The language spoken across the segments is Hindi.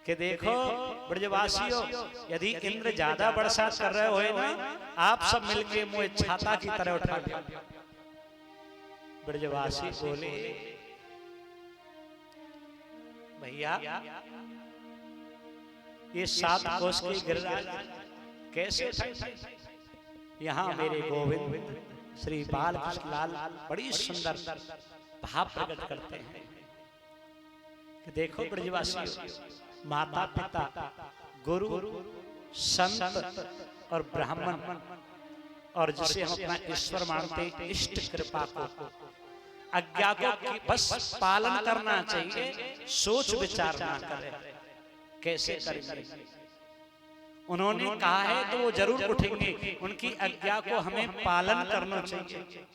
कि देखो ब्रजवासियों, यदि इंद्र ज्यादा बरसात कर रहे हो ना, आप सब मिलके मुझे छाता की तरह उठा लो। ब्रजवासी बोले भैया ये 7 कोस के गिरिराज कैसे उठाए? यहाँ मेरे गोविंद श्री बाल कृष्ण लाल बड़ी सुंदर भाव प्रकट करते हैं कि देखो ब्रजवासियों, माता पिता गुरु संत और ब्राह्मण और जिसे हम अपना ईश्वर मानते, इष्ट कृपा को, आज्ञा को बस पालन करना चाहिए, सोच विचार ना करें कैसे करेंगे। उन्होंने कहा है तो वो जरूर उठेंगे, उनकी आज्ञा को हमें पालन करना चाहिए।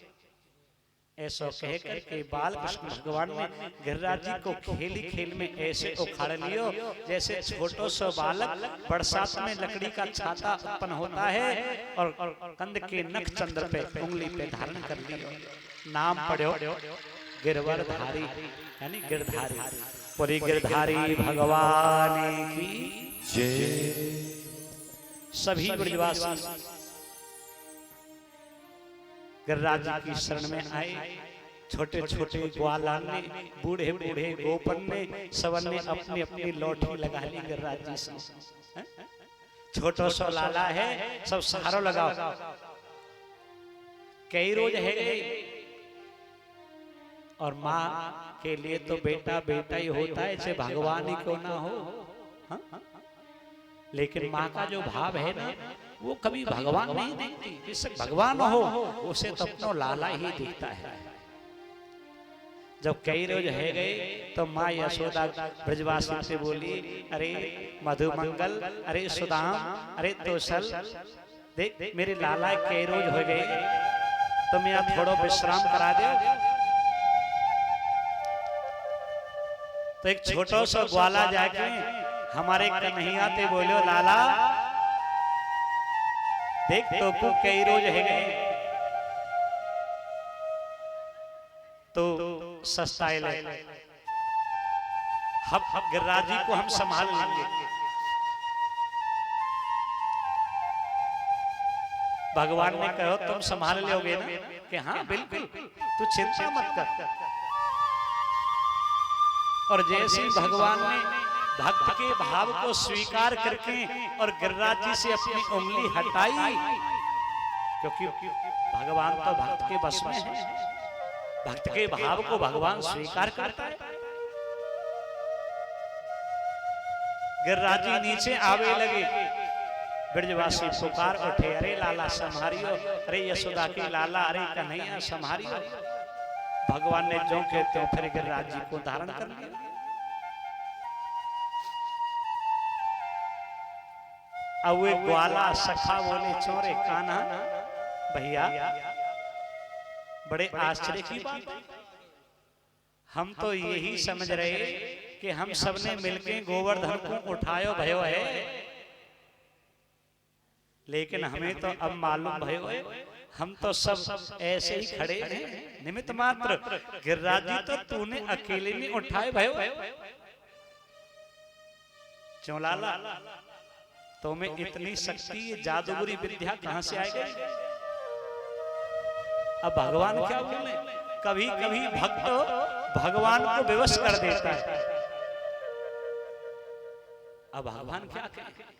ऐसा कहकर के बाल कृष्ण भगवान ने गिरिराज जी को खेल ही खेल में ऐसे उखाड़ लियो जैसे छोटो सा बालक बरसात में लकड़ी का छाता उत्पन्न होता है और कंध के नख चंद्र पे उंगली पे धारण कर लियो। नाम पढ़ो गिरवरधारी, यानी गिरधारी। पूरी गिरधारी भगवान की जय। सभी ब्रजवासी गिरिराज जी की शरण में आए। छोटे छोटे ग्वालान ने, बूढ़े बूढ़े गोपन ने, सबन ने अपनी अपनी लौठी लगा ली गिरिराज जी से। छोटो सो लाला है, सब सहारो लगाओ। कई रोज है और माँ के लिए तो बेटा बेटा ही होता है, चाहे भगवान ही क्यों ना हो। हा? लेकिन माँ का जो भाव है ना, वो कभी भगवान नहीं देखती। बेशक भगवान हो, उसे तो अपना लाला ही दिखता है। जब कई रोज है गए तो माँ यशोदा ब्रजवासी से बोली, अरे मधुमंगल, अरे सुदाम, अरे तोसल, देख मेरे लाला कई रोज हो गए, तुम यहाँ थोड़ा विश्राम करा दो। तो एक छोटा सा ग्वाला जाके हमारे कन्हैया ते बोलो, लाला देख तो कई रोज है गए तो सस्ता ले, हम गिरिराज जी को हम संभाल लेंगे। भगवान ने कहो तुम संभाल लोगे ना? कि हाँ बिल्कुल, तू चिंता मत कर। और जैसे भगवान ने भक्त के भाव को स्वीकार करके और गिरिराज जी से अपनी उंगली हटाई, क्योंकि भगवान तो भक्त के बस में है, भक्त के भाव को भगवान स्वीकार करता है। गिरिराज जी नीचे आवे लगे, ब्रजवासी पुकार उठे, अरे लाला संहारियो, अरे यशोदा की लाला, अरे कन्हैया संहारियो। भगवान ने जो कहते हो फिर गिरिराज जी को धारण कर लिया। अब वे ग्वाला सखा बोले, चोरे कान्हा भैया बड़े आश्चर्य की बात है, हम तो यही समझ रहे कि हम सबने मिलके गोवर्धन को उठायो भयो है, लेकिन हमें तो अब मालूम भयो है हम तो सब ऐसे ही खड़े हैं, निमित्त मात्र। गिरिराज जी तो तूने अकेले में उठाए भयो। क्यों लाला, तुम्हें इतनी शक्ति, जादूगरी विद्या कहां से आई गई? अब भगवान क्या बोले, कभी कभी भक्त भगवान को विवश कर देता है। अब भगवान क्या कहे?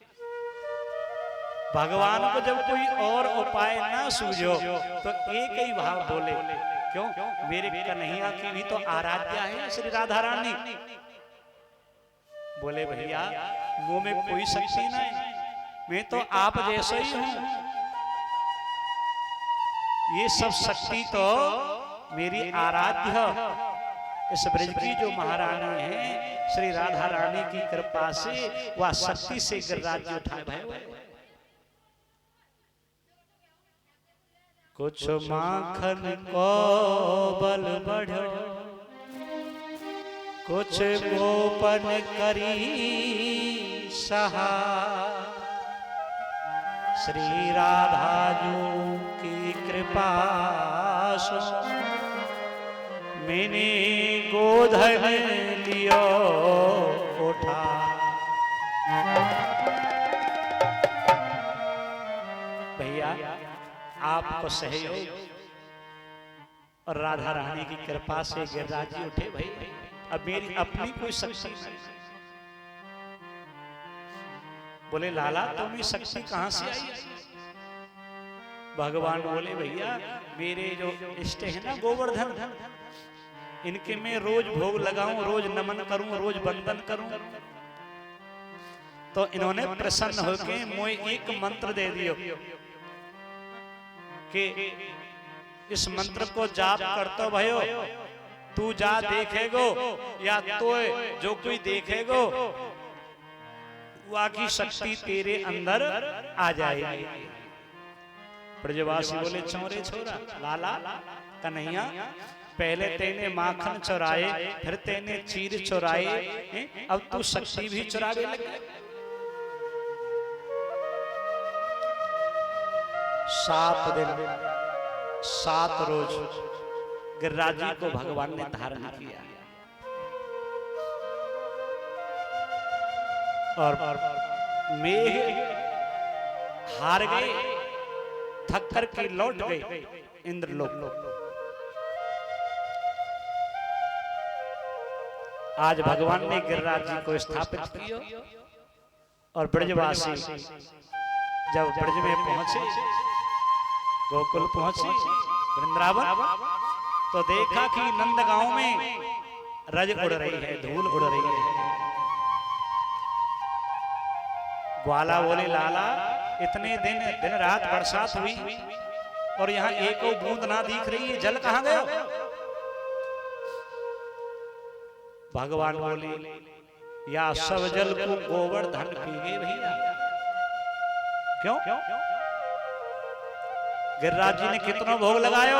भगवान को जब कोई और उपाय ना सूझो तो एक ही भाव बोले, क्यों मेरे कन्हैया की भी तो आराध्या है श्री राधा रानी। बोले भैया वो में कोई शक्ति नहीं, मैं तो आप जैसा ही हूं, ये सब शक्ति तो मेरी आराध्य इस ब्रज की जो महारानी है श्री राधा रानी की कृपा से वह शक्ति से गिरिराज जी उठाए भय। कुछ माखन को बल बढ़ो, कुछ गोपन करी सहा, श्री राधा जू की कृपा सो मैंने गोधन लियो उठा। भैया आपको सहयोग और राधा रानी की कृपा से गिरिराज जी उठे भाई। अब मेरी अपनी कोई शक्ति नहीं। बोले लाला तुम्हें शक्ति कहां से आई? भगवान बोले भैया मेरे जो इष्ट है ना गोवर्धन, इनके मैं रोज भोग लगाऊं, रोज नमन करूं, रोज वंदन करूं, तो इन्होंने प्रसन्न होकर मुझे एक मंत्र दे दियो कि इस मंत्र को जाप करतो भयो, तू जा देखेगो या तो जो कोई देखेगो वह की शक्ति तेरे अंदर आ जाएगी। ब्रजवासी बोले चौरे छोरा लाला कन्हैया, पहले तेने माखन चुराए, फिर तेने चीर चुराए, अब तू शक्ति भी चुरावे लगे। 7 दिन 7 रोज गिरिराज जी को भगवान ने धारण किया और मेघ हार गए, थक कर के लौट गए इंद्रलोक। आज भगवान ने गिरिराज जी को स्थापित किया और ब्रजवासी जब ब्रज में पहुंचे, गोकुल पहुंचे, वृंदावन, तो देखा कि नंदगांव में रज उड़ रही है, धूल उड़ रही है। ग्वाला बोले लाला इतने दिन रात बरसात हुई और यहाँ एक बूंद ना दिख रही है, जल कहाँ गया? भगवान बोले या सब जल को गोवर्धन पी गए भैया। क्यों? गिरिराज जी ने कितना भोग लगायो?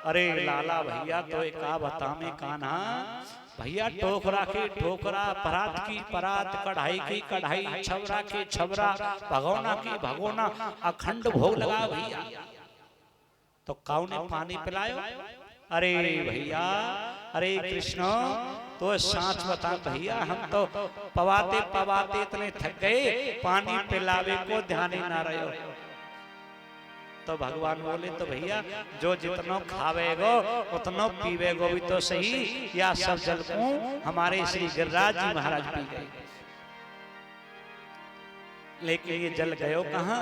अरे लाला भैया तो एक बता में कान्हा भैया, टोकरा की टोकरा, परात की परात, कढ़ाई की कढ़ाई, छबरा की छबरा, भगोना की भगोना, अखंड भोग लगा भैया। तो काऊ ने पानी पिलायो? अरे भैया, अरे कृष्ण तो सांच बता भैया, हम तो पवाते पवाते इतने थक गए, पानी पिलावे को ध्यान ही ना रहो। तो भगवान बोले तो भैया जो जितना खावेगो उतना पीवेगो भी तो सही, या सब जल को हमारे श्री गिरिराज जी महाराज पी गए। लेकिन ये जल गयो कहाँ?